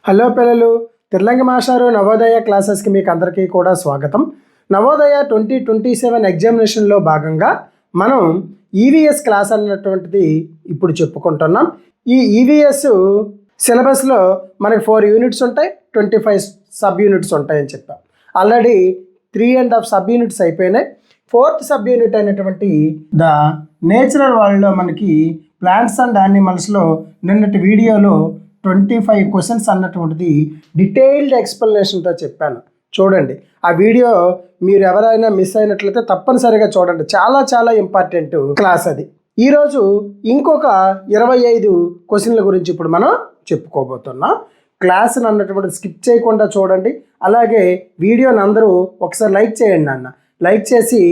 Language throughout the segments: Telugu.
హలో పిల్లలు, తిర్లంగి మాస్టారు నవోదయ క్లాసెస్కి మీకు అందరికీ కూడా స్వాగతం. నవోదయ 2027 ఎగ్జామినేషన్లో భాగంగా మనం ఈవీఎస్ క్లాస్ అన్నటువంటిది ఇప్పుడు చెప్పుకుంటున్నాం. ఈ ఈవీఎస్ సిలబస్లో మనకి 4 యూనిట్స్ ఉంటాయి, 25 సబ్ యూనిట్స్ ఉంటాయని చెప్పాం. ఆల్రెడీ 3.5 సబ్ యూనిట్స్ అయిపోయినాయి. 4th సబ్ యూనిట్ అయినటువంటి ద నేచురల్ వరల్డ్లో మనకి ప్లాంట్స్ అండ్ యానిమల్స్లో నిన్నటి వీడియోలో 25 క్వశ్చన్స్ అన్నటువంటిది డీటెయిల్డ్ ఎక్స్ప్లెనేషన్తో చెప్పాను. చూడండి ఆ వీడియో. మీరు ఎవరైనా మిస్ అయినట్లయితే తప్పనిసరిగా చూడండి, చాలా చాలా ఇంపార్టెంట్ క్లాస్ అది. ఈరోజు ఇంకొక 25 క్వశ్చన్ల గురించి ఇప్పుడు మనం చెప్పుకోబోతున్నాం. క్లాస్ని అన్నటువంటి స్కిప్ చేయకుండా చూడండి. అలాగే వీడియోని అందరూ ఒకసారి లైక్ చేయండి అన్న. లైక్ చేసి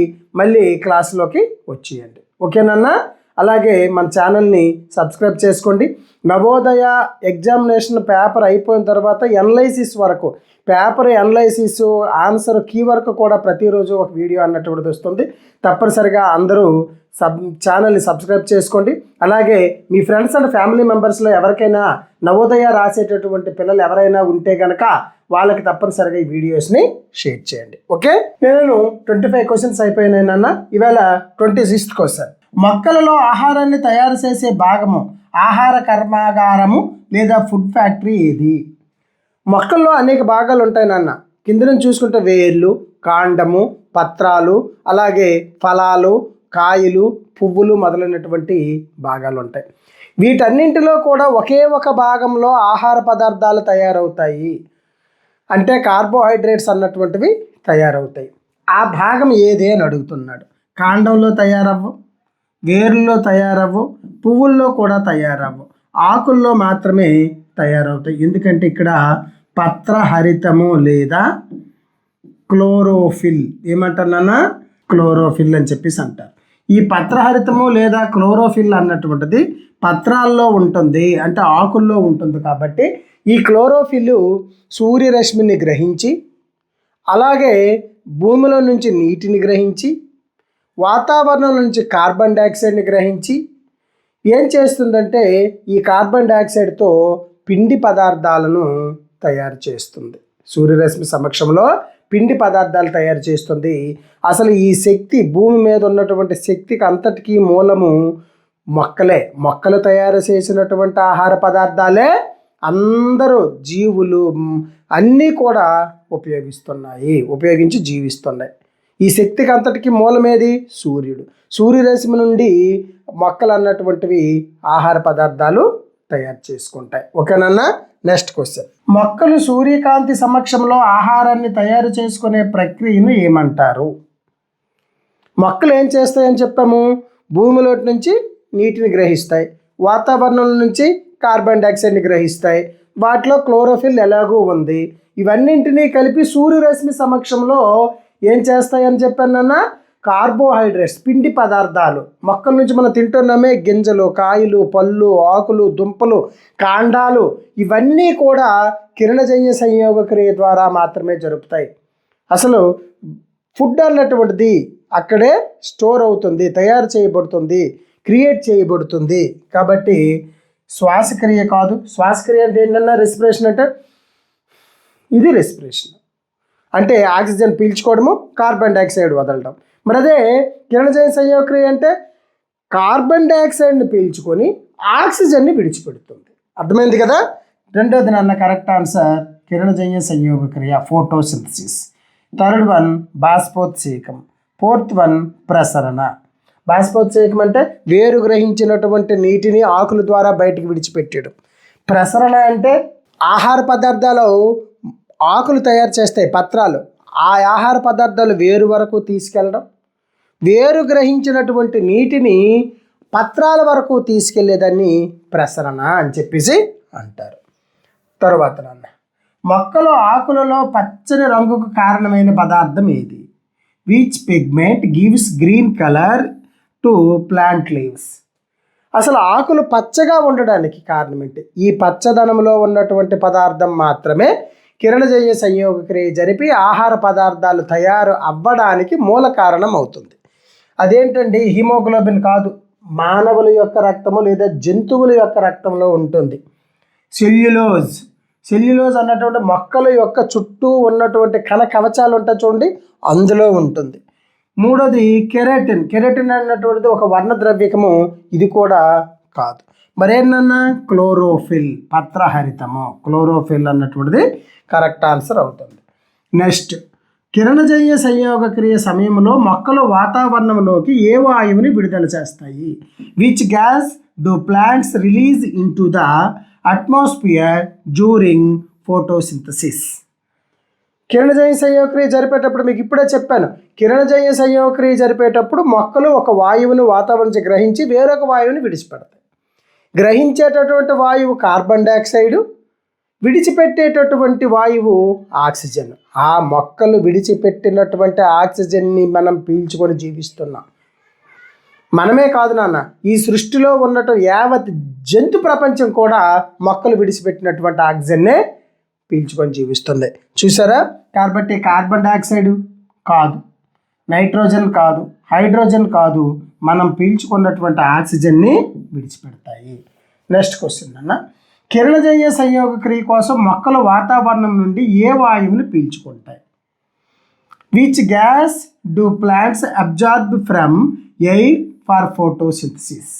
మళ్ళీ క్లాస్లోకి వచ్చేయండి, ఓకేనన్నా? అలాగే మన ఛానల్ని సబ్స్క్రైబ్ చేసుకోండి. నవోదయ ఎగ్జామినేషన్ పేపర్ అయిపోయిన తర్వాత ఎనలైసిస్ వరకు, పేపర్ ఎనలైసిస్ ఆన్సర్ కీ వరకు కూడా ప్రతిరోజు ఒక వీడియో అన్నటువంటిది వస్తుంది. తప్పనిసరిగా అందరూ ఛానల్ని సబ్స్క్రైబ్ చేసుకోండి. అలాగే మీ ఫ్రెండ్స్ అండ్ ఫ్యామిలీ మెంబర్స్లో ఎవరికైనా నవోదయ రాసేటటువంటి పిల్లలు ఎవరైనా ఉంటే కనుక వాళ్ళకి తప్పనిసరిగా ఈ వీడియోస్ని షేర్ చేయండి, ఓకే? నేను 25 క్వశ్చన్స్ అయిపోయినాయన్న. ఇవాళ 26th క్వశ్చన్. మొక్కలలో ఆహారాన్ని తయారు చేసే భాగము ఆహార కర్మాగారము లేదా ఫుడ్ ఫ్యాక్టరీ ఏది? మొక్కల్లో అనేక భాగాలు ఉంటాయి నాన్న. కింద నుంచి చూసుకుంటే వేర్లు, కాండము, పత్రాలు, అలాగే ఫలాలు, కాయలు, పువ్వులు మొదలైనటువంటి భాగాలు ఉంటాయి. వీటన్నింటిలో కూడా ఒకే ఒక భాగంలో ఆహార పదార్థాలు తయారవుతాయి, అంటే కార్బోహైడ్రేట్స్ అన్నటువంటివి తయారవుతాయి. ఆ భాగం ఏది అని అడుగుతున్నాడు. కాండంలో తయారవ్వు, వేరుల్లో తయారవ్వు, పువ్వుల్లో కూడా తయారవ్వు, ఆకుల్లో మాత్రమే తయారవుతాయి. ఎందుకంటే ఇక్కడ పత్రహరితము లేదా క్లోరోఫిల్, ఏమంటారన్నా? క్లోరోఫిల్ అని చెప్పేసి అంటారు. ఈ పత్రహరితము లేదా క్లోరోఫిల్ అన్నటువంటిది పత్రాల్లో ఉంటుంది, అంటే ఆకుల్లో ఉంటుంది. కాబట్టి ఈ క్లోరోఫిల్ సూర్యరశ్మిని గ్రహించి, అలాగే భూమిలో నుంచి నీటిని గ్రహించి, వాతావరణం నుంచి కార్బన్ డైఆక్సైడ్ని గ్రహించి ఏం చేస్తుందంటే ఈ కార్బన్ డైఆక్సైడ్తో పిండి పదార్థాలను తయారు చేస్తుంది. సూర్యరశ్మి సమక్షంలో పిండి పదార్థాలు తయారు చేస్తుంది. అసలు ఈ శక్తి, భూమి మీద ఉన్నటువంటి శక్తికి అంతటికీ మూలము మొక్కలే. మొక్కలు తయారు చేసినటువంటి ఆహార పదార్థాలే అందరూ జీవులు అన్నీ కూడా ఉపయోగించి జీవిస్తున్నాయి. ఈ శక్తికి అంతటికి మూలమేది? సూర్యుడు. సూర్యరశ్మి నుండి మొక్కలు అన్నటువంటివి ఆహార పదార్థాలు తయారు చేసుకుంటాయి, ఓకేనన్నా? Next question. మొక్కలు సూర్యకాంతి సమక్షంలో ఆహారాన్ని తయారు చేసుకునే ప్రక్రియను ఏమంటారు? మొక్కలు ఏం చేస్తాయని చెప్పాము? భూమిలో నుంచి నీటిని గ్రహిస్తాయి, వాతావరణం నుంచి కార్బన్ డైఆక్సైడ్ని గ్రహిస్తాయి, వాటిలో క్లోరోఫిల్ ఎలాగూ ఉంది. ఇవన్నింటినీ కలిపి సూర్యరశ్మి సమక్షంలో ఏం చేస్తాయని చెప్పానన్నా? కార్బోహైడ్రేట్స్, పిండి పదార్థాలు. మొక్కల నుంచి మనం తింటున్నామే, గింజలు, కాయలు, పళ్ళు, ఆకులు, దుంపలు, కాండాలు, ఇవన్నీ కూడా కిరణజన్య సంయోగ క్రియ ద్వారా మాత్రమే జరుపుతాయి. అసలు ఫుడ్ అన్నటువంటిది అక్కడే స్టోర్ అవుతుంది, తయారు చేయబడుతుంది, క్రియేట్ చేయబడుతుంది. కాబట్టి శ్వాసక్రియ కాదు. శ్వాసక్రియ అంటే ఏంటన్నా? రెస్పిరేషన్. అంటే ఇది రెస్పిరేషన్ అంటే ఆక్సిజన్ పీల్చుకోవడము, కార్బన్ డైఆక్సైడ్ వదలడం. మరి అదే కిరణజన్య సంయోగక్రియ అంటే కార్బన్ డైఆక్సైడ్ని పీల్చుకొని ఆక్సిజన్ని విడిచిపెడుతుంది. అర్థమైంది కదా? రెండోది నాన్న కరెక్ట్ ఆన్సర్ కిరణజన్య సంయోగక్రియ, ఫోటోసింథసిస్. థర్డ్ వన్ బాష్పోత్సేకం. ఫోర్త్ వన్ ప్రసరణ. బాష్పోత్సేకం అంటే వేరు గ్రహించినటువంటి నీటిని ఆకుల ద్వారా బయటకు విడిచిపెట్టడం. ప్రసరణ అంటే ఆహార పదార్థాలు ఆకులు తయారు చేస్తాయి, పత్రాలు. ఆ ఆహార పదార్థాలు వేరు వరకు తీసుకెళ్ళడం, వేరు గ్రహించినటువంటి నీటిని పత్రాల వరకు తీసుకెళ్లేదాన్ని ప్రసరణ అని చెప్పేసి అంటారు. తరువాత నాన్న, మొక్కలు ఆకులలో పచ్చని రంగుకు కారణమైన పదార్థం ఏది? Which pigment gives green colour to plant leaves? అసలు ఆకులు పచ్చగా ఉండడానికి కారణం ఏంటి? ఈ పచ్చదనంలో ఉన్నటువంటి పదార్థం మాత్రమే కిరణజన్య సంయోగ క్రియ జరిపి ఆహార పదార్థాలు తయారు అవ్వడానికి మూల కారణం అవుతుంది. అదేంటండి? హిమోగ్లోబిన్ కాదు, మానవుల యొక్క రక్తము లేదా జంతువుల యొక్క రక్తంలో ఉంటుంది. సెల్యులోజ్. సెల్యులోజ్ అన్నటువంటి మొక్కల యొక్క చుట్టూ ఉన్నటువంటి కణ కవచాలు ఉంటాయి చూడండి, అందులో ఉంటుంది. మూడోది కెరటిన్. కెరటిన్ అన్నటువంటిది ఒక వర్ణద్రవ్యకము, ఇది కూడా కాదు. మరేంటన్నా క్లోరోఫిల్, పత్రహరితము. క్లోరోఫిల్ అన్నటువంటిది కరెక్ట్ ఆన్సర్ అవుతుంది. నెక్స్ట్, కిరణజన్య సంయోగ క్రియ సమయంలో మొక్కలు వాతావరణంలోకి ఏ వాయువుని విడుదల చేస్తాయి? Which gas do plants release in to the atmosphere during photosynthesis? కిరణజన్య సంయోగక్రియ జరిపేటప్పుడు మీకు ఇప్పుడే చెప్పాను, కిరణజన్య సంయోగక్రియ జరిపేటప్పుడు మొక్కలు ఒక వాయువుని వాతావరణం నుంచి గ్రహించి వేరొక వాయువుని విడిచిపెడతాయి. గ్రహించేటటువంటి వాయువు కార్బన్ డైఆక్సైడు, విడిచిపెట్టేటటువంటి వాయువు ఆక్సిజన్. ఆ మొక్కలు విడిచిపెట్టినటువంటి ఆక్సిజన్ని మనం పీల్చుకొని జీవిస్తున్నాం. మనమే కాదు నాన్న, ఈ సృష్టిలో ఉన్నటువంటి యావత్ జంతు ప్రపంచం కూడా మొక్కలు విడిచిపెట్టినటువంటి ఆక్సిజన్నే పీల్చుకొని జీవిస్తుంది. చూసారా? కాబట్టి కార్బన్ డైఆక్సైడ్ కాదు, నైట్రోజన్ కాదు, హైడ్రోజన్ కాదు, మనం పీల్చుకున్నటువంటి ఆక్సిజన్ని విడిచిపెడతాయి. నెక్స్ట్ క్వశ్చన్ అన్న, కిరణజన్య సంయోగ క్రియ కోసం మొక్కలు వాతావరణం నుండి ఏ వాయువుని పీల్చుకుంటాయి? Which gas do plants absorb from air for photosynthesis?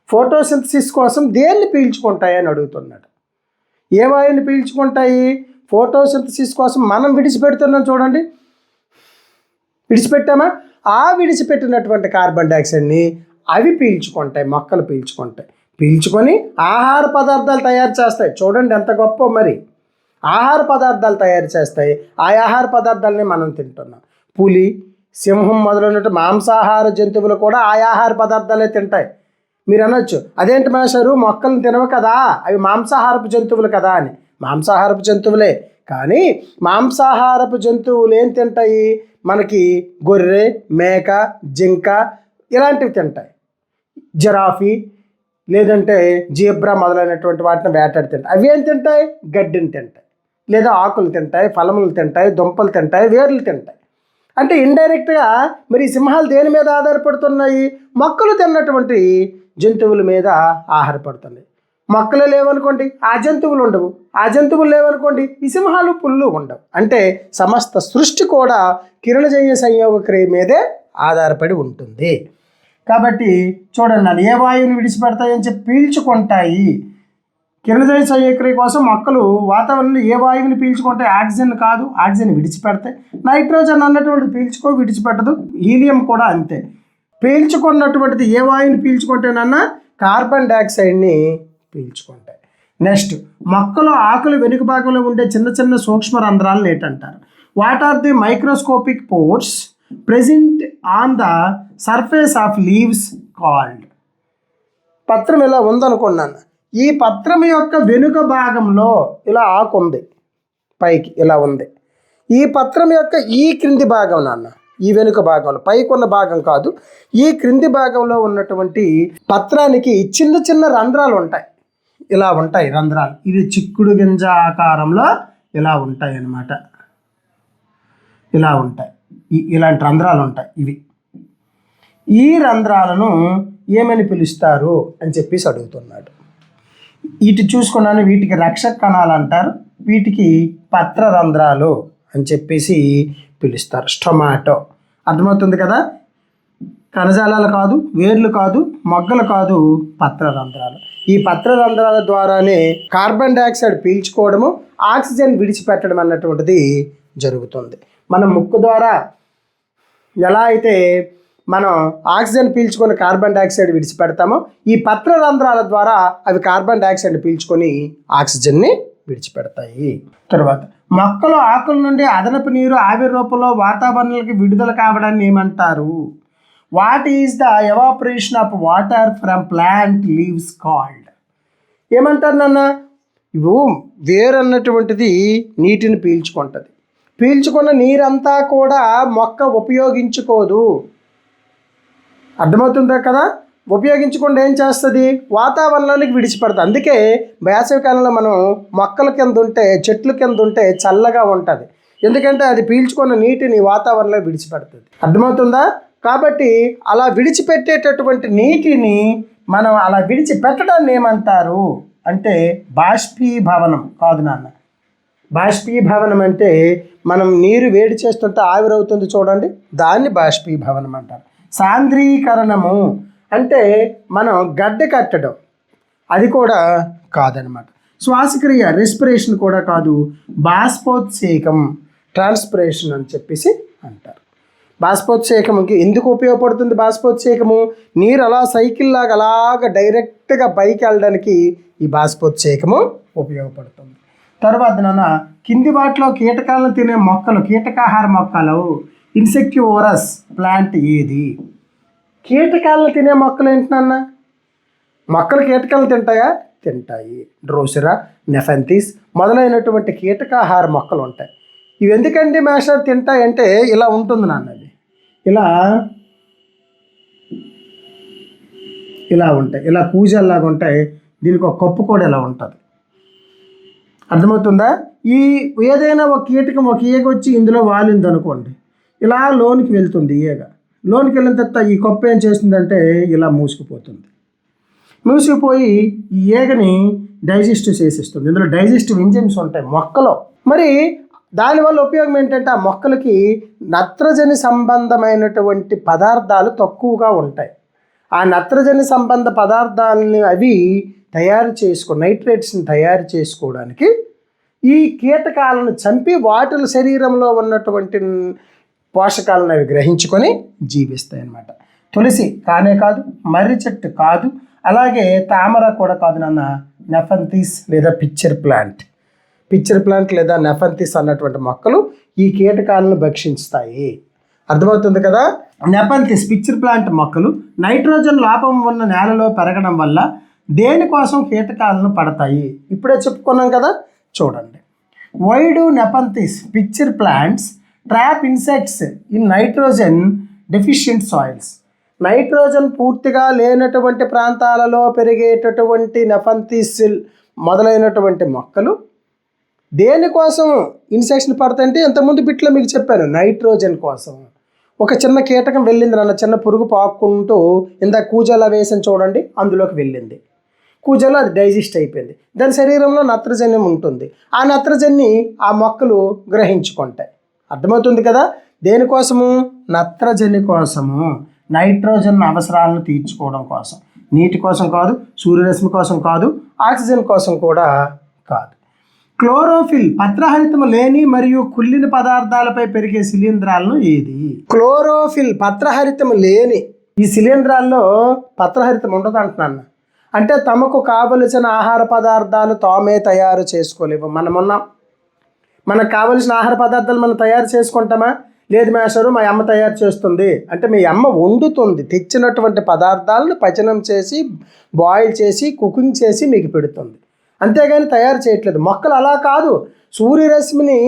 Photosynthesis కోసం దేన్ని పీల్చుకుంటాయి అని అడుగుతున్నాడు. ఏ వాయువుని పీల్చుకుంటాయి? ఫోటోసింథసిస్ కోసం మనం విడిచిపెడుతున్నాం చూడండి, విడిచిపెట్టామా? ఆ విడిచిపెట్టినటువంటి కార్బన్ డైఆక్సైడ్ని అవి పీల్చుకుంటాయి, మొక్కలు పీల్చుకుంటాయి. పీల్చుకొని ఆహార పదార్థాలు తయారు చేస్తాయి. చూడండి ఎంత గొప్ప, మరి ఆహార పదార్థాలు తయారు చేస్తాయి. ఆ ఆహార పదార్థాలని మనం తింటున్నాం. పులి, సింహం మొదలైనటువంటి మాంసాహార జంతువులు కూడా ఆ ఆహార పదార్థాలే తింటాయి. మీరు అనొచ్చు, అదేంటి మాస్టారు మొక్కలను తినవు కదా, అవి మాంసాహారపు జంతువులు కదా అని. మాంసాహారపు జంతువులే, కానీ మాంసాహారపు జంతువులు ఏం తింటాయి? మనకి గొర్రె, మేక, జింక ఇలాంటివి తింటాయి. జిరాఫీ లేదంటే జీబ్రా మొదలైనటువంటి వాటిని వేటాడి తింటాయి. అవి ఏం తింటాయి? గడ్డిని తింటాయి, లేదా ఆకులు తింటాయి, ఫలములు తింటాయి, దుంపలు తింటాయి, వేర్లు తింటాయి. అంటే ఇండైరెక్ట్గా మరి సింహాలు దేని మీద ఆధారపడుతున్నాయి? మొక్కలు తిన్నటువంటి జంతువుల మీద ఆధారపడుతున్నాయి. మొక్కలు లేవనుకోండి, ఆ జంతువులు ఉండవు. ఆ జంతువులు లేవనుకోండి, ఈ సింహాలు, పుళ్ళు ఉండవు. అంటే సమస్త సృష్టి కూడా కిరణజన్య సంయోగ క్రియ మీదే ఆధారపడి ఉంటుంది. కాబట్టి చూడండి, నన్ను ఏ వాయువుని విడిచిపెడతాయని చెప్పి పీల్చుకుంటాయి. కిరణజన్య సంయోగ క్రియ కోసం మొక్కలు వాతావరణంలో ఏ వాయువుని పీల్చుకుంటాయి? ఆక్సిజన్ కాదు, ఆక్సిజన్ విడిచిపెడతాయి. నైట్రోజన్ అన్నటువంటిది పీల్చుకో, విడిచిపెట్టదు. హీలియం కూడా అంతే. పీల్చుకున్నటువంటిది ఏ వాయువుని పీల్చుకుంటేనన్నా కార్బన్ డైఆక్సైడ్ని పీల్చుకుంటాయి. నెక్స్ట్, మొక్కలు ఆకులు వెనుక భాగంలో ఉండే చిన్న చిన్న సూక్ష్మ రంధ్రాలను ఏంటంటారు? What are the microscopic pores present on the surface of leaves called? పత్రం ఇలా ఉందనుకున్నాను. ఈ పత్రం యొక్క వెనుక భాగంలో ఇలా ఆకు ఉంది, పైకి ఇలా ఉంది. ఈ పత్రం యొక్క ఈ క్రింది భాగం నాన్న, ఈ వెనుక భాగంలో, పైకి ఉన్న భాగం కాదు, ఈ క్రింది భాగంలో ఉన్నటువంటి పత్రానికి చిన్న చిన్న రంధ్రాలు ఉంటాయి. ఇలా ఉంటాయి రంధ్రాలు. ఇది చిక్కుడు గింజ ఆకారంలో ఇలా ఉంటాయి అన్నమాట. ఇలా ఉంటాయి, ఇలాంటి రంధ్రాలు ఉంటాయి. ఇవి ఈ రంధ్రాలను ఏమని పిలుస్తారు అని చెప్పేసి అడుగుతున్నాడు. ఇటు చూసుకున్నాను, వీటికి రక్షక కణాలు అంటారు, వీటికి పత్ర రంధ్రాలు అని చెప్పేసి పిలుస్తారు. స్టొమాటో. అర్థమవుతుంది కదా? కణజాలాలు కాదు, వేర్లు కాదు, మొగ్గలు కాదు, పత్ర రంధ్రాలు. ఈ పత్ర రంధ్రాల ద్వారానే కార్బన్ డైఆక్సైడ్ పీల్చుకోవడము, ఆక్సిజన్ విడిచిపెట్టడం అన్నటువంటిది జరుగుతుంది. మనం ముక్కు ద్వారా ఎలా అయితే మనం ఆక్సిజన్ పీల్చుకొని కార్బన్ డైఆక్సైడ్ విడిచిపెడతామో, ఈ పత్ర రంధ్రాల ద్వారా అవి కార్బన్ డైఆక్సైడ్ పీల్చుకొని ఆక్సిజన్ని విడిచిపెడతాయి. తర్వాత, మొక్కలు ఆకుల నుండి అదనపు నీరు ఆవిరి రూపంలో వాతావరణానికి విడుదల కావడాన్ని ఏమంటారు? What is the evaporation of water from plant leaves called? ఏమంటారు నాన్న? ఇవి వేరు అన్నటువంటిది నీటిని పీల్చుకుంటుంది. పీల్చుకున్న నీరంతా కూడా మొక్క ఉపయోగించుకోదు. అర్థమవుతుందా కదా? ఉపయోగించకుండా ఏం చేస్తుంది? వాతావరణానికి విడిచిపెడుతుంది. అందుకే వేసవికాలంలో మనం మొక్కల కింద ఉంటే, చెట్ల కింద ఉంటే చల్లగా ఉంటుంది. ఎందుకంటే అది పీల్చుకున్న నీటిని వాతావరణంలో విడిచిపెడుతుంది. అర్థమవుతుందా? కాబట్టి అలా విడిచిపెట్టేటటువంటి నీటిని మనం అలా విడిచిపెట్టడాన్ని ఏమంటారు అంటే బాష్పీభవనం కాదు నాన్న. బాష్పీభవనం అంటే మనం నీరు వేడి చేస్తుంటే ఆవిరవుతుంది చూడండి, దాన్ని బాష్పీభవనం అంటారు. సాంద్రీకరణము అంటే మనం గడ్డ కట్టడం, అది కూడా కాదనమాట. శ్వాసక్రియ రెస్పిరేషన్ కూడా కాదు, బాష్పోత్సేకం ట్రాన్స్పిరేషన్ అని చెప్పేసి అంటారు. బాష్పోత్సేకముకి ఎందుకు ఉపయోగపడుతుంది? బాష్పోత్సేకము నీరు అలా సైకిల్ లాగా అలాగ డైరెక్ట్గా పైకి వెళ్ళడానికి ఈ బాష్పోత్సేకము ఉపయోగపడుతుంది. తర్వాత నాన్న కింది వాటిలో కీటకాలను తినే మొక్కలు, కీటకాహార మొక్కలు ఇన్సెక్టివోరస్ ప్లాంట్ ఏది? కీటకాలను తినే మొక్కలు ఏంటి నాన్న? మొక్కలు కీటకాలను తింటాయా? తింటాయి. డ్రోసెరా, నెఫంతిస్ మొదలైనటువంటి కీటకాహార మొక్కలు ఉంటాయి. ఇవి ఎందుకండి మాస్టర్ తింటాయంటే ఇలా ఉంటుంది నాన్న, అది ఇలా ఉంటాయి, ఇలా కూజల్లాగా ఉంటాయి. దీనికి ఒక కప్పు కూడా ఇలా ఉంటుంది. అర్థమవుతుందా? ఈ ఏదైనా ఒక కీటకం, ఒక ఈగ వచ్చి ఇందులో వాలింది అనుకోండి, ఇలా లోనికి వెళ్తుంది ఈగ. లోనికి వెళ్ళిన తర్వాత ఈ కప్పు ఏం చేస్తుందంటే ఇలా మూసుకుపోతుంది. మూసుకుపోయి ఈ ఈగని డైజెస్ట్ చేసేస్తుంది. ఇందులో డైజెస్టివ్ ఎంజైమ్స్ ఉంటాయి మొక్కలో. మరి దానివల్ల ఉపయోగం ఏంటంటే ఆ మొక్కలకి నత్రజని సంబంధమైనటువంటి పదార్థాలు తక్కువగా ఉంటాయి. ఆ నత్రజని సంబంధ పదార్థాలని అవి తయారు నైట్రేట్స్ని తయారు చేసుకోవడానికి ఈ కీటకాలను చంపి వాటి శరీరంలో ఉన్నటువంటి పోషకాలను అవి గ్రహించుకొని జీవిస్తాయి అన్నమాట. తులసి కానే కాదు, మర్రి చెట్టు కాదు, అలాగే తామర కూడా కాదు నాన్న. నెఫంతిస్ లేదా పిక్చర్ ప్లాంట్ లేదా నెఫంతిస్ అన్నటువంటి మొక్కలు ఈ కీటకాలను భక్షిస్తాయి. అర్థమవుతుంది కదా? నెఫంతిస్ పిక్చర్ ప్లాంట్ మొక్కలు నైట్రోజన్ లోపం ఉన్న నేలలో పెరగడం వల్ల దేనికోసం కీటకాలను పడతాయి? ఇప్పుడే చెప్పుకున్నాం కదా, చూడండి. Why do nepenthes pitcher plants trap insects in nitrogen deficient soils? Nitrogen పూర్తిగా లేనటువంటి ప్రాంతాలలో పెరిగేటటువంటి నెఫంతిస్ మొదలైనటువంటి మొక్కలు దేనికోసం ఇన్సెక్ట్స్ని పడతాయంటే ఇంతకుముందు బిట్లో మీకు చెప్పాను, నైట్రోజన్ కోసం. ఒక చిన్న కీటకం వెళ్ళింది నాన్న, చిన్న పురుగు పాక్కుంటూ ఇందాక కూజాలా వేసిన చూడండి, అందులోకి వెళ్ళింది. కూజాలో అది డైజెస్ట్ అయిపోయింది. దాని శరీరంలో నత్రజన్యం ఉంటుంది. ఆ నత్రజన్ని ఆ మొక్కలు గ్రహించుకుంటాయి. అర్థమవుతుంది కదా? దేనికోసము? నత్రజని కోసము, నైట్రోజన్ అవసరాలను తీర్చుకోవడం కోసం. నీటి కోసం కాదు, సూర్యరశ్మి కోసం కాదు, ఆక్సిజన్ కోసం కూడా కాదు. క్లోరోఫిల్ పత్రహరితము లేని మరియు కుళ్ళిన పదార్థాలపై పెరిగే శిలీంధ్రాలను ఏది? క్లోరోఫిల్ పత్రహరితము లేని ఈ శిలీంధ్రాల్లో పత్రహరితం ఉండదు అంటున్నాను. అంటే తమకు కావలసిన ఆహార పదార్థాలు తామే తయారు చేసుకోలేవు. మనకు కావలసిన ఆహార పదార్థాలు మనం తయారు చేసుకుంటామా? లేదు మేషరు, మా అమ్మ తయారు చేస్తుంది అంటే మీ అమ్మ వండుతుంది. తెచ్చినటువంటి పదార్థాలను పచనం చేసి, బాయిల్ చేసి, కుకింగ్ చేసి మీకు పెడుతుంది. అంతేగాని తయారు చేయట్లేదు. మొక్కలు అలా కాదు. సూర్యరశ్మిని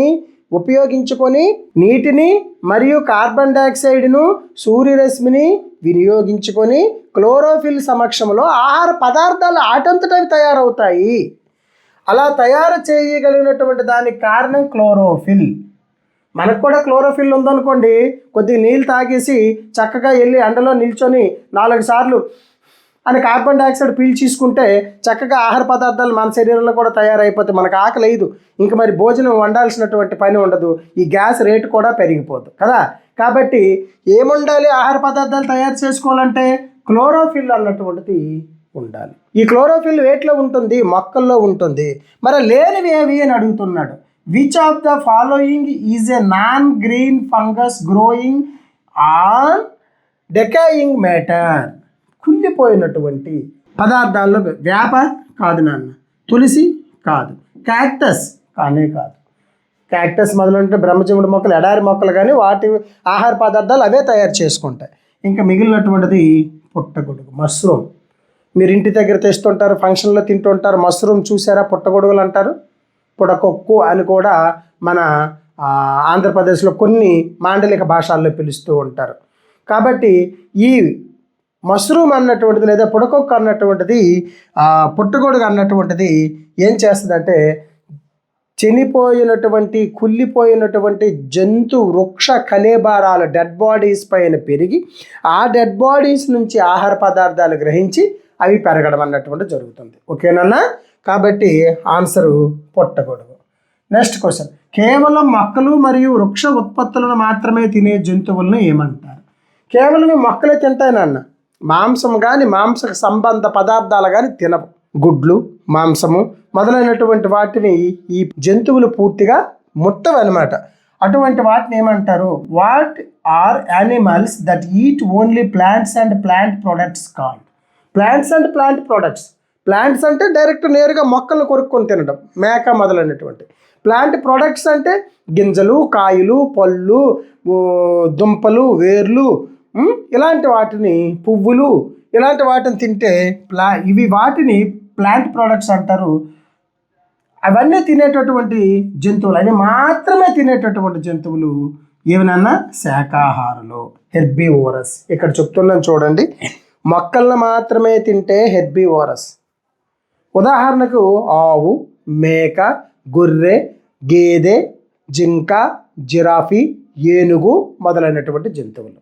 ఉపయోగించుకొని నీటిని మరియు కార్బన్ డైఆక్సైడ్ను, సూర్యరశ్మిని వినియోగించుకొని క్లోరోఫిల్ సమక్షంలో ఆహార పదార్థాలు ఆటంతటవి తయారవుతాయి. అలా తయారు చేయగలిగినటువంటి దానికి కారణం క్లోరోఫిల్. మనకు కూడా క్లోరోఫిల్ ఉందనుకోండి, కొద్దిగా నీళ్ళు తాగేసి చక్కగా వెళ్ళి ఎండలో నిల్చొని 4 సార్లు అని కార్బన్ డైఆక్సైడ్ పీల్చేసుకుంటే చక్కగా ఆహార పదార్థాలు మన శరీరంలో కూడా తయారైపోతాయి. మనకు ఆకలి లేదు, ఇంక మరి భోజనం వండాల్సినటువంటి పని ఉండదు, ఈ గ్యాస్ రేటు కూడా పెరిగిపోదు కదా. కాబట్టి ఏముండాలి? ఆహార పదార్థాలు తయారు చేసుకోవాలంటే క్లోరోఫిల్ అన్నటువంటిది ఉండాలి. ఈ క్లోరోఫిల్ వేటిలో ఉంటుంది? మొక్కల్లో ఉంటుంది. మరి లేనివి ఏవి అని అడుగుతున్నాడు. Which of the following is a non green fungus growing on decaying matter? కుళ్ళిపోయినటువంటి పదార్థాల్లో వేప కాదు నాన్న, తులసి కాదు, క్యాక్టస్ కానే కాదు. క్యాక్టస్ మొదలంటే బ్రహ్మజముడి మొక్కలు, ఎడారి మొక్కలు కానీ వాటి ఆహార పదార్థాలు అవే తయారు చేసుకుంటాయి. ఇంకా మిగిలినటువంటిది పుట్టగొడుగు, మష్రూమ్. మీరు ఇంటి దగ్గర తెస్తుంటారు, ఫంక్షన్లో తింటుంటారు. మష్రూమ్ చూసారా? పుట్టగొడుగులు అంటారు, పుడకొక్కు అని కూడా మన ఆంధ్రప్రదేశ్లో కొన్ని మాండలిక భాషల్లో పిలుస్తూ ఉంటారు. కాబట్టి ఈ మష్రూమ్ అన్నటువంటిది లేదా పుడకొక్కు అన్నటువంటిది, పుట్టగొడుగు అన్నటువంటిది ఏం చేస్తుందంటే చనిపోయినటువంటి, కుళ్ళిపోయినటువంటి జంతు వృక్ష కళేబారాలు, డెడ్ బాడీస్ పైన పెరిగి ఆ డెడ్ బాడీస్ నుంచి ఆహార పదార్థాలు గ్రహించి అవి పెరగడం అన్నటువంటి జరుగుతుంది. ఓకేనన్నా? కాబట్టి ఆన్సరు పుట్టగొడుగు. నెక్స్ట్ క్వశ్చన్, కేవలం మొక్కలు మరియు వృక్ష ఉత్పత్తులను మాత్రమే తినే జంతువులను ఏమంటారు? కేవలం మొక్కలే తింటాయి నాన్న, మాంసం కానీ మాంస సంబంధ పదార్థాలు కానీ తినవు. గుడ్లు, మాంసము మొదలైనటువంటి వాటిని ఈ జంతువులు పూర్తిగా ముట్టవన్నమాట. అటువంటి వాటిని ఏమంటారు? What are animals that eat only plants and plant products called? Plants and plant products. Plants అంటే డైరెక్ట్ నేరుగా మొక్కలను కొరుక్కొని తినడం, మేక మొదలైనటువంటి. ప్లాంట్ ప్రొడక్ట్స్ అంటే గింజలు, కాయలు, పళ్ళు, దుంపలు, వేర్లు, ఇలాంటి వాటిని, పువ్వులు, ఇలాంటి వాటిని తింటే ఇవి వాటిని ప్లాంట్ ప్రొడక్ట్స్ అంటారు. అవన్నీ తినేటటువంటి జంతువులు, అవి మాత్రమే తినేటటువంటి జంతువులు ఏమన్నా శాకాహారులు, హెర్బివోరస్. ఇక్కడ చెప్తున్నాను చూడండి, మొక్కలను మాత్రమే తింటే హెర్బివోరస్. ఉదాహరణకు ఆవు, మేక, గొర్రె, గేదె, జింక, జిరాఫీ, ఏనుగు మొదలైనటువంటి జంతువులు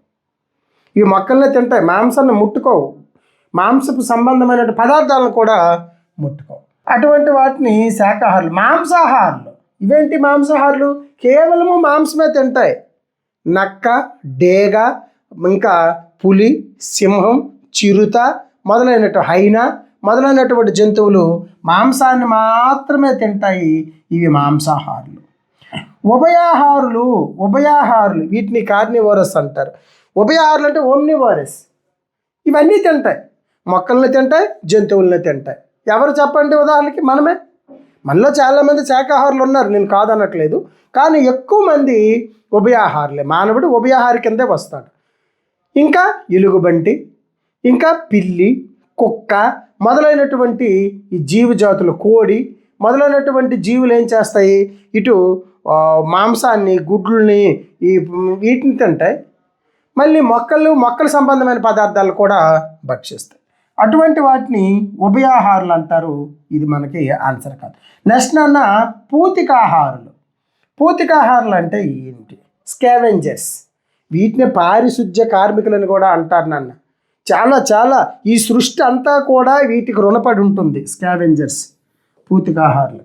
ఈ మొక్కల్ని తింటాయి. మాంసాన్ని ముట్టుకోవు, మాంసపు సంబంధమైన పదార్థాలను కూడా ముట్టుకోవు. అటువంటి వాటిని శాకాహారులు. మాంసాహారులు ఇవేంటి? మాంసాహారులు కేవలము మాంసమే తింటాయి. నక్క, డేగ, ఇంకా పులి, సింహం, చిరుత మొదలైనటువంటి హైనా మొదలైనటువంటి జంతువులు మాంసాన్ని మాత్రమే తింటాయి. ఇవి మాంసాహారులు. ఉభయాహారులు వీటిని కార్నివోరస్ అంటారు. ఉభయాహారులు అంటే ఓమ్నివోరస్. ఇవన్నీ తింటాయి, మొక్కల్ని తింటాయి, జంతువుల్ని తింటాయి. ఎవరు చెప్పండి? ఉదాహరణకి మనమే. మనలో చాలామంది శాకాహారులు ఉన్నారు, నేను కాదనట్లేదు, కానీ ఎక్కువ మంది ఉభయాహారులే. మానవుడు ఉభయాహారి కిందే వస్తాడు. ఇంకా ఎలుగుబంటి, ఇంకా పిల్లి, కుక్క మొదలైనటువంటి ఈ జీవజాతులు, కోడి మొదలైనటువంటి జీవులు ఏం చేస్తాయి? ఇటు మాంసాన్ని, గుడ్లని, వీటిని తింటాయి. మళ్ళీ మొక్కల సంబంధమైన పదార్థాలు కూడా భక్షిస్తాయి. అటువంటి వాటిని ఉభయాహారులు అంటారు. ఇది మనకి ఆన్సర్ కాదు. నెక్స్ట్ నాన్న, పూతికాహారులు అంటే ఏంటి? స్కావెంజర్స్. వీటిని పారిశుధ్య కార్మికులని కూడా అంటారు నాన్న. చాలా ఈ సృష్టి అంతా కూడా వీటికి రుణపడి ఉంటుంది, స్కావెంజర్స్, పూతికాహారులు.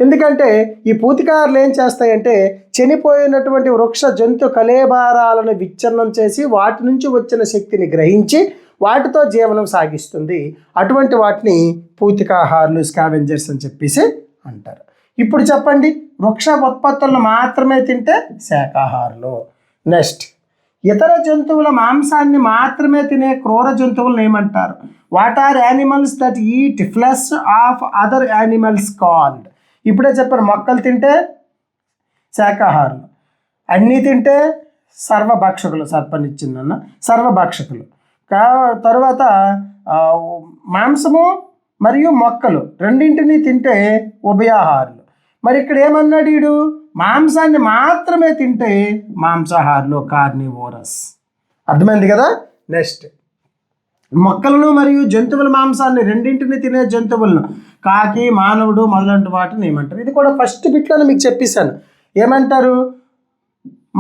ఎందుకంటే ఈ పూతికాహారులు ఏం చేస్తాయంటే చనిపోయినటువంటి వృక్ష జంతు కళేబారాలను విచ్ఛిన్నం చేసి వాటి నుంచి వచ్చిన శక్తిని గ్రహించి వాటితో జీవనం సాగిస్తుంది. అటువంటి వాటిని పూతికాహారులు, స్కావెంజర్స్ అని చెప్పేసి అంటారు. ఇప్పుడు చెప్పండి, వృక్ష ఉత్పత్తులను మాత్రమే తింటే శాకాహారులు. నెక్స్ట్, ఇతర జంతువుల మాంసాన్ని మాత్రమే తినే క్రూర జంతువులను ఏమంటారు? What are animals that eat flesh of other animals called? ఇప్పుడే చెప్పారు, మొక్కలు తింటే శాకాహారులు, అన్నీ తింటే సర్వభక్షకులు. సర్పనిచ్చిందన్న సర్వభక్షకులు. తర్వాత మాంసము మరియు మొక్కలు రెండింటినీ తింటే ఉభయాహారులు. మరి ఇక్కడ ఏమన్నాడు వీడు? మాంసాన్ని మాత్రమే తింటే మాంసాహారులు, కార్నివోరస్. అర్థమైంది కదా? నెక్స్ట్, మొక్కలను మరియు జంతువుల మాంసాన్ని రెండింటిని తినే జంతువులను, కాకి, మానవుడు మొదలైన వాటిని ఏమంటారు? ఇది కూడా ఫస్ట్ బిట్లోనే మీకు చెప్పేశాను. ఏమంటారు?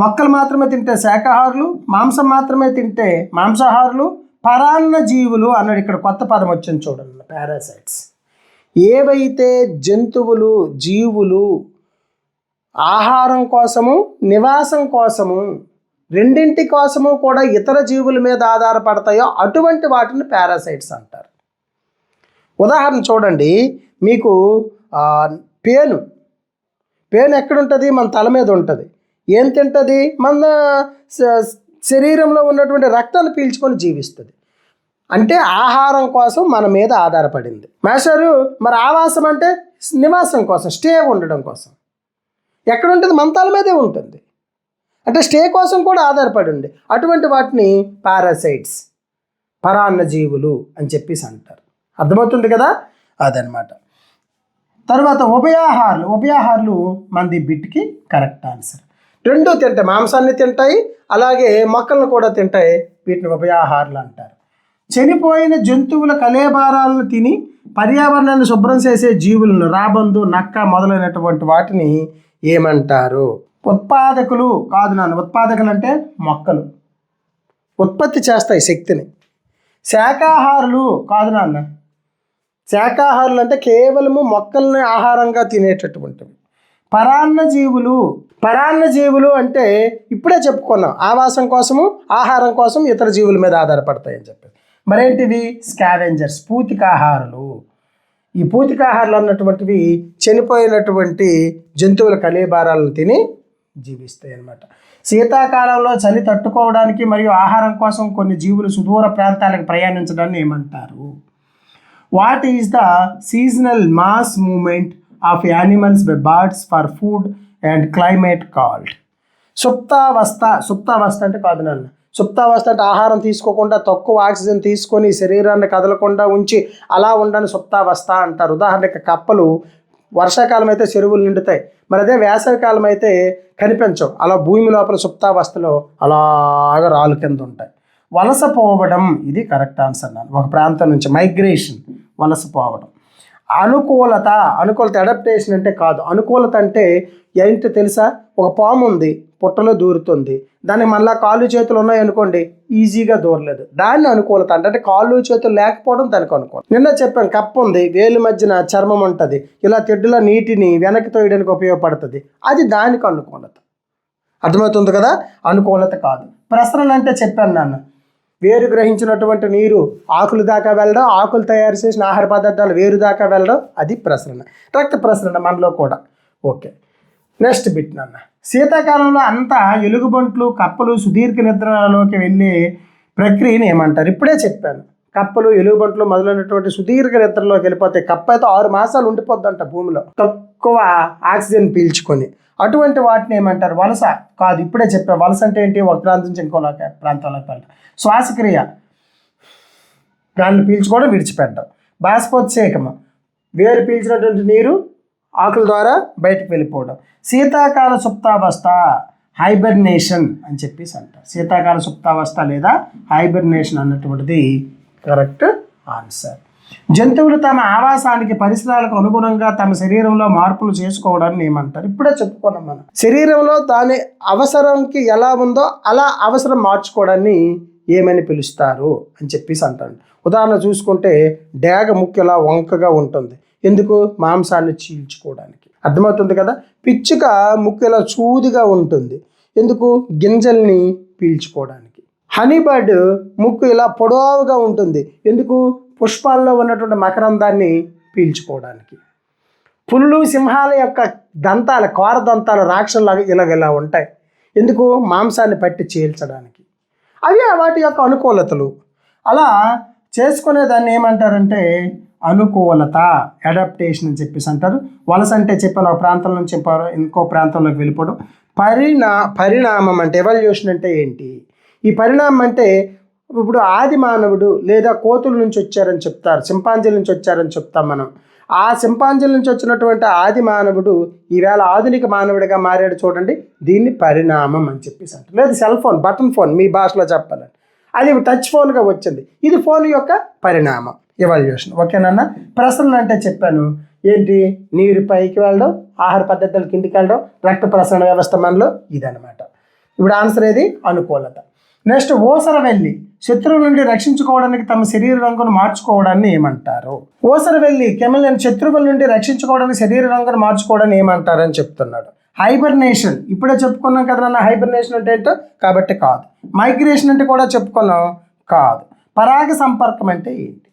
మొక్కలు మాత్రమే తింటే శాకాహారులు, మాంసం మాత్రమే తింటే మాంసాహారులు, పరాన్న జీవులు అన్నాడు. ఇక్కడ కొత్త పదం వచ్చింది చూడండి, పారాసైట్స్. ఏవైతే జంతువులు, జీవులు ఆహారం కోసము, నివాసం కోసము, రెండింటి కోసము కూడా ఇతర జీవుల మీద ఆధారపడతాయో అటువంటి వాటిని పారాసైట్స్ అంటారు. ఉదాహరణ చూడండి, మీకు పేను ఎక్కడుంటుంది? మన తల మీద ఉంటుంది. ఏం తింటుంది? మన శరీరంలో ఉన్నటువంటి రక్తాన్ని పీల్చుకొని జీవిస్తుంది. అంటే ఆహారం కోసం మన మీద ఆధారపడింది. మాస్టారు, మరి ఆవాసం అంటే నివాసం కోసం, స్టే ఉండడం కోసం. ఎక్కడుంటుంది? మన తల మీదే ఉంటుంది. అంటే స్టే కోసం కూడా ఆధారపడి ఉంది. అటువంటి వాటిని పారాసైట్స్, పరాన్న జీవులు అని చెప్పేసి అంటారు. అర్థమవుతుంది కదా? అదనమాట. తర్వాత ఉభయాహారులు మంది బిట్కి కరెక్ట్ ఆన్సర్. రెండూ తింటాయి, మాంసాన్ని తింటాయి, అలాగే మొక్కలను కూడా తింటాయి. వీటిని ఉభయాహారులు అంటారు. చనిపోయిన జంతువుల కళేబారాలను తిని పర్యావరణాన్ని శుభ్రం చేసే జీవులను, రాబందు, నక్క మొదలైనటువంటి వాటిని ఏమంటారు? ఉత్పాదకులు కాదు నాన్న. ఉత్పాదకులు అంటే మొక్కలు ఉత్పత్తి చేస్తాయి శక్తిని. శాకాహారులు కాదు నాన్న. శాకాహారులు అంటే కేవలము మొక్కల్ని ఆహారంగా తినేటటువంటివి. పరాన్నజీవులు అంటే ఇప్పుడే చెప్పుకున్నాం, ఆవాసం కోసము ఆహారం కోసం ఇతర జీవుల మీద ఆధారపడతాయని చెప్పి. మరేంటివి? స్కావెంజర్స్, పూతికాహారులు. ఈ పూతికాహారులు అన్నటువంటివి చనిపోయినటువంటి జంతువుల కళేబారాలను తిని జీవిస్తాయి అన్నమాట. శీతాకాలంలో చలి తట్టుకోవడానికి మరియు ఆహారం కోసం కొన్ని జీవులు సుదూర ప్రాంతాలకు ప్రయాణించడాన్ని ఏమంటారు? What is the seasonal mass movement of animals by birds for food and climate called? సుప్తావస్థ అంటే కాదు నాన్న. సుప్తావస్థ అంటే ఆహారం తీసుకోకుండా తక్కువ ఆక్సిజన్ తీసుకొని శరీరాన్ని కదలకుండా ఉంచి అలా ఉండని సుప్తావస్థ అంటారు. ఉదాహరణకి కప్పలు వర్షాకాలం అయితే చెరువులు నిండుతాయి, మరి అదే వేసవికాలం అయితే కనిపించవు. అలా భూమి లోపల సుప్తావస్థలో అలాగా రాళ్ళు కింద ఉంటాయి. వలస పోవడం, ఇది కరెక్ట్ ఆన్సర్ నాన్న. ఒక ప్రాంతం నుంచి మైగ్రేషన్, వలస పోవడం. అనుకూలత అడాప్టేషన్ అంటే కాదు. అనుకూలత అంటే ఏంటో తెలుసా? ఒక పాము ఉంది, పుట్టలో దూరుతుంది, దానికి మళ్ళీ కాళ్ళు చేతులు ఉన్నాయి అనుకోండి, ఈజీగా దూరలేదు. దాన్ని అనుకూలత అంటే కాళ్ళు చేతులు లేకపోవడం దానికి అనుకూలం. నిన్న చెప్పాను, కప్ప ఉంది, వేలు మధ్యన చర్మం ఉంటుంది, ఇలా తెడ్డుల నీటిని వెనక్కి తోయడానికి ఉపయోగపడుతుంది, అది దానికి అనుకూలత. అర్థమవుతుంది కదా? అనుకూలత కాదు. ప్రసరణ అంటే చెప్పాను నాన్న, వేరు గ్రహించినటువంటి నీరు ఆకులు దాకా వెళ్ళడం, ఆకులు తయారు చేసిన ఆహార పదార్థాలు వేరు దాకా వెళ్ళడం, అది ప్రసరణ. రక్త ప్రసరణ మనలో కూడా. ఓకే, నెక్స్ట్ బిట్ నాన్న. శీతాకాలంలో అంతా ఎలుగుబంట్లు, కప్పలు సుదీర్ఘ నిద్రలోకి వెళ్ళే ప్రక్రియని ఏమంటారు? ఇప్పుడే చెప్పాను, కప్పలు, ఎలుగుబంట్లు మొదలైనటువంటి సుదీర్ఘ నిద్రలోకి వెళ్ళిపోతాయి. కప్ప అయితే 6 మాసాలు ఉండిపోద్దంట భూమిలో, తక్కువ ఆక్సిజన్ పీల్చుకొని. అటువంటి వాటిని ఏమంటారు? వలస కాదు, ఇప్పుడే చెప్పాను. వలస అంటే ఏంటి? ఒక ప్రాంతం నుంచి ఇంకో ప్రాంతంలోకి వెళ్ళడం. శ్వాసక్రియ, గాలిని పీల్చుకోవడం, విడిచిపెట్టడం. బాష్పోత్సేకము, వేరు పీల్చినటువంటి నీరు ఆకుల ద్వారా బయటకు వెళ్ళిపోవడం. శీతాకాల సుప్తావస్థ, హైబర్నేషన్ అని చెప్పేసి అంటారు. శీతాకాల సుప్తావస్థ లేదా హైబర్నేషన్ అన్నటువంటిది కరెక్ట్ ఆన్సర్. జంతువులు తమ ఆవాసానికి, పరిసరాలకు అనుగుణంగా తమ శరీరంలో మార్పులు చేసుకోవడాన్ని ఏమంటారు? ఇప్పుడే చెప్పుకున్నాం మనం. శరీరంలో దాని అవసరంకి ఎలా ఉందో అలా అవసరం మార్చుకోవడాన్ని ఏమని పిలుస్తారు అని చెప్పేసి అంటారు. ఉదాహరణ చూసుకుంటే డేగ ముక్కు ఇలా వంకగా ఉంటుంది, ఎందుకు? మాంసాన్ని చీల్చుకోవడానికి. అర్థమవుతుంది కదా? పిచ్చుక ముక్కు ఇలా చూదిగా ఉంటుంది, ఎందుకు? గింజల్ని పీల్చుకోవడానికి. హనీబర్డ్ ముక్కు ఇలా పొడవుగా ఉంటుంది, ఎందుకు? పుష్పాల్లో ఉన్నటువంటి మకరందాన్ని పీల్చుకోవడానికి. పులులు, సింహాల యొక్క దంతాలు, కోర దంతాలు రాక్షసులాగా ఇలా ఉంటాయి, ఎందుకు? మాంసాన్ని పట్టి చీల్చడానికి. అవి వాటి యొక్క అనుకూలతలు. అలా చేసుకునే దాన్ని ఏమంటారంటే అనుకూలత, అడాప్టేషన్ అని చెప్పేసి అంటారు. వలస అంటే చెప్పాను, ఒక ప్రాంతం నుంచి ఇంకో ప్రాంతంలోకి వెళ్ళిపోవడం. పరిణామం అంటే ఎవల్యూషన్ అంటే ఏంటి? ఈ పరిణామం అంటే ఇప్పుడు ఆది మానవుడు లేదా కోతుల నుంచి వచ్చారని చెప్తారు, సింపాంజీల నుంచి వచ్చారని చెప్తాం మనం. ఆ సింపాంజీల నుంచి వచ్చినటువంటి ఆది మానవుడు ఈవేళ ఆధునిక మానవుడిగా మారాడు చూడండి, దీన్ని పరిణామం అని చెప్పేసి అంటారు. లేదా సెల్ ఫోన్, బటన్ ఫోన్ మీ భాషలో చెప్పాలని, అది టచ్ ఫోన్గా వచ్చింది, ఇది ఫోన్ యొక్క పరిణామం, ఎవల్యూషన్. ఓకేనన్నా? ప్రసరణ అంటే చెప్పాను ఏంటి? నీరు పైకి వెళ్ళడం, ఆహార పద్ధతులు కిందికి వెళ్ళడం, రక్త ప్రసరణ వ్యవస్థ మనలో ఇదనమాట. ఇప్పుడు ఆన్సర్ ఏది? అనుకూలత. నెక్స్ట్, ఓసరవెల్లి శత్రువుల నుండి రక్షించుకోవడానికి తమ శరీర రంగును మార్చుకోవడాన్ని ఏమంటారు? ఓసరవెల్లి కెమెలియన్ శత్రువుల నుండి రక్షించుకోవడానికి శరీర రంగును మార్చుకోవడాన్ని ఏమంటారు అని చెప్తున్నాడు. హైబర్నేషన్ ఇప్పుడే చెప్పుకున్నాం కదా నాన్న, హైబర్నేషన్ అంటే ఏంటో, కాబట్టి కాదు. మైగ్రేషన్ అంటే కూడా చెప్పుకున్నాం, కాదు. పరాగ సంపర్కం అంటే ఏంటి?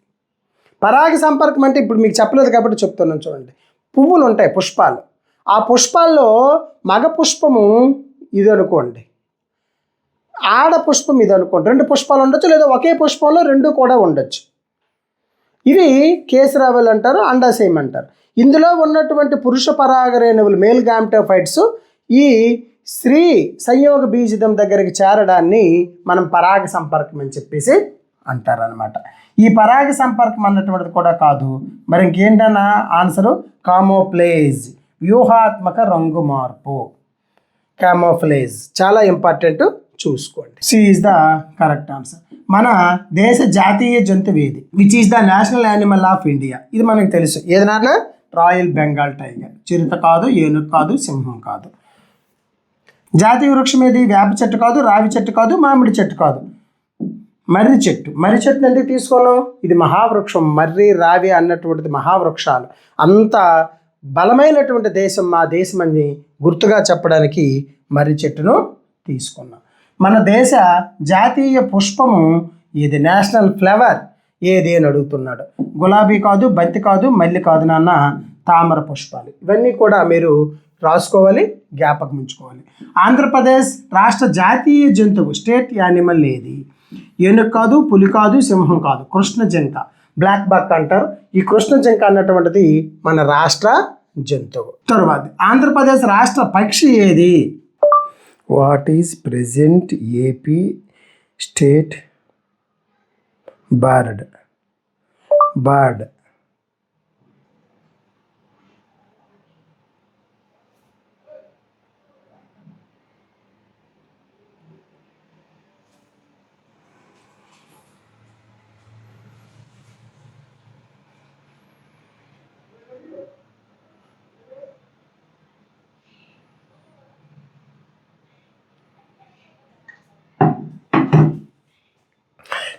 పరాగ సంపర్కం అంటే ఇప్పుడు మీకు చెప్పలేదు కాబట్టి చెప్తున్నాను చూడండి. పువ్వులు ఉంటాయి, పుష్పాలు. ఆ పుష్పాల్లో మగ పుష్పము ఇది అనుకోండి, ఆడ పుష్పం ఇది అనుకోండి. 2 పుష్పాలు ఉండొచ్చు, లేదా ఒకే పుష్పంలో 2 కూడా ఉండొచ్చు. ఇవి కేసరావెల్ అంటారు, అండాశయం అంటారు. ఇందులో ఉన్నటువంటి పురుష పరాగరేణువులు, మేల్ గామెటోఫైట్స్, ఈ స్త్రీ సంయోగ బీజం దగ్గరికి చేరడాన్ని మనం పరాగ సంపర్కం అని చెప్పేసి అంటారనమాట. ఈ పరాగ సంపర్కం అన్నటువంటిది కూడా కాదు, మరి ఇంకేంటన్నా ఆన్సరు? కామోఫ్లేజ్, వ్యూహాత్మక రంగు మార్పు. కామోఫ్లేజ్ చాలా ఇంపార్టెంట్, చూసుకోండి. C is the correct answer. మన దేశ జాతీయ జంతువు ఏది? Which is the national animal of India? ఇది మనకు తెలుసు. ఏదన్నా? Royal Bengal tiger. చిరుత కాదు, ఏనుగు కాదు, సింహం కాదు. జాతీయ వృక్షం ఏది? వేప చెట్టు కాదు, రావి చెట్టు కాదు, మామిడి చెట్టు కాదు. మర్రి చెట్టు. మర్రి చెట్టుని ఎందుకు తీసుకున్నాం? ఇది మహావృక్షం. మర్రి, రావి అన్నటువంటిది మహావృక్షాలు. అంత బలమైనటువంటి దేశం మా దేశం అని గుర్తుగా చెప్పడానికి మర్రి చెట్టును తీసుకున్నాం. మన దేశ జాతీయ పుష్పము ఇది, నేషనల్ ఫ్లవర్ ఏది అని అడుగుతున్నాడు. గులాబీ కాదు, బంతి కాదు, మల్లి కాదు నాన్న, తామర పుష్పాలు. ఇవన్నీ కూడా మీరు రాసుకోవాలి, జ్ఞాపకం ఉంచుకోవాలి. ఆంధ్రప్రదేశ్ రాష్ట్ర జాతీయ జంతువు స్టేట్ యానిమల్ ఏది? ఏనుగు కాదు, పులి కాదు, సింహం కాదు, కృష్ణ జింక, బ్లాక్ బక్ అంటారు. ఈ కృష్ణ జింక అన్నటువంటిది మన రాష్ట్ర జంతువు. తర్వాత ఆంధ్రప్రదేశ్ రాష్ట్ర పక్షి ఏది? What is present AP state bird?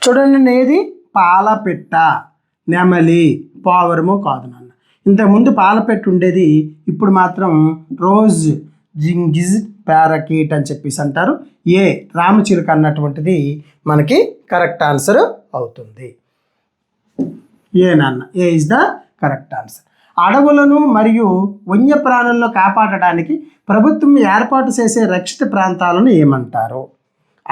చూడండి, ఏది? పాలపిట్ట, నెమలి, పావురము కాదు నాన్న. ఇంతకుముందు పాలపెట్టు ఉండేది, ఇప్పుడు మాత్రం రోజ్ జింగిజ్ ప్యారకీట్ అని చెప్పేసి అంటారు. ఏ రామచిలుక అన్నటువంటిది మనకి కరెక్ట్ ఆన్సర్ అవుతుంది. ఏ నాన్న, A is the correct answer. అడవులను మరియు వన్యప్రాణులను కాపాడడానికి ప్రభుత్వం ఏర్పాటు చేసే రక్షిత ప్రాంతాలను ఏమంటారు?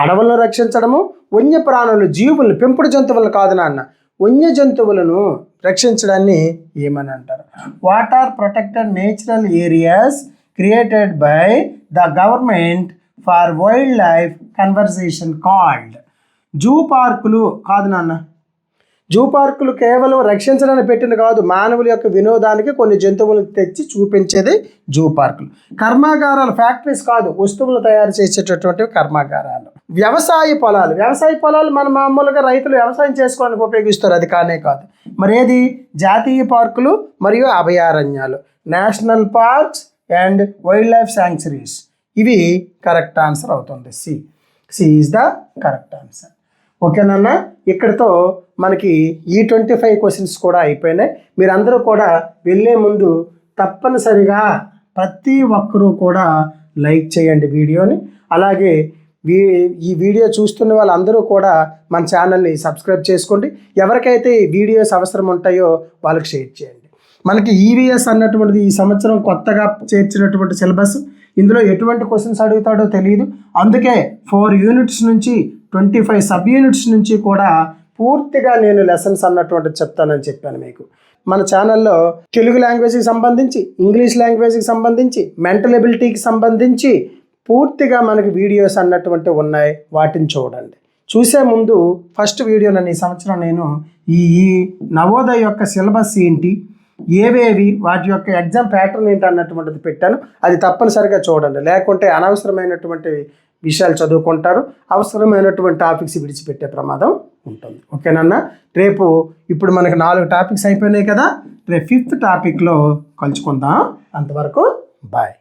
అడవులను రక్షించడము, వన్యప్రాణులు, జీవులను, పెంపుడు జంతువులను కాదు నాన్న, వన్య జంతువులను రక్షించడాన్ని ఏమని అంటారు? What are protected natural areas created by the government for wildlife conservation called? Zoo పార్కులు కాదు నాన్న. జూ పార్కులు కేవలం రక్షించడానికి పెట్టిన కాదు, మానవుల యొక్క వినోదానికి కొన్ని జంతువులను తెచ్చి చూపించేది జూ పార్కులు. కర్మాగారాలు, ఫ్యాక్టరీస్ కాదు, వస్తువులు తయారు చేసేటటువంటి కర్మాగారాలు. వ్యవసాయ పొలాలు మన మామూలుగా రైతులు వ్యవసాయం చేసుకోవడానికి ఉపయోగిస్తారు, అది కానే కాదు. మరి ఏది? జాతీయ పార్కులు మరియు అభయారణ్యాలు, national parks and wildlife sanctuaries. ఇవి కరెక్ట్ ఆన్సర్ అవుతుంది. C is the correct answer. ఓకేనన్నా, ఇక్కడితో మనకి ఈ 25 క్వశ్చన్స్ కూడా అయిపోయినాయి. మీరందరూ కూడా వెళ్ళే ముందు తప్పనిసరిగా ప్రతి ఒక్కరూ కూడా లైక్ చేయండి వీడియోని. అలాగే ఈ వీడియో చూస్తున్న వాళ్ళందరూ కూడా మన ఛానల్ని సబ్స్క్రైబ్ చేసుకోండి. ఎవరికైతే ఈ వీడియోస్ అవసరం ఉంటాయో వాళ్ళకి షేర్ చేయండి. మనకి ఈవీఎస్ అన్నటువంటిది ఈ సంవత్సరం కొత్తగా చేర్చినటువంటి సిలబస్. ఇందులో ఎటువంటి క్వశ్చన్స్ అడుగుతాడో తెలియదు. అందుకే 4 యూనిట్స్ నుంచి 25 సబ్ యూనిట్స్ నుంచి కూడా పూర్తిగా నేను లెసన్స్ అన్నటువంటిది చెప్తానని చెప్పాను మీకు. మన ఛానల్లో తెలుగు లాంగ్వేజ్కి సంబంధించి, ఇంగ్లీష్ లాంగ్వేజ్కి సంబంధించి, మెంటల్ ఎబిలిటీకి సంబంధించి పూర్తిగా మనకి వీడియోస్ అన్నటువంటి ఉన్నాయి. వాటిని చూడండి. చూసే ముందు ఫస్ట్ వీడియో నన్ను ఈ సంవత్సరం నేను ఈ నవోదయ యొక్క సిలబస్ ఏంటి, ఏవేవి, వాటి యొక్క ఎగ్జామ్ ప్యాటర్న్ ఏంటి అన్నటువంటిది పెట్టాను. అది తప్పనిసరిగా చూడండి, లేకుంటే అనవసరమైనటువంటి విషయాలు చదువుకుంటారు, అవసరమైనటువంటి టాపిక్స్ విడిచిపెట్టే ప్రమాదం ఉంటుంది. ఓకేనన్నా, రేపు ఇప్పుడు మనకు 4 టాపిక్స్ అయిపోయినాయి కదా, రేపు 5th టాపిక్లో కలుసుకుందాం. అంతవరకు బాయ్.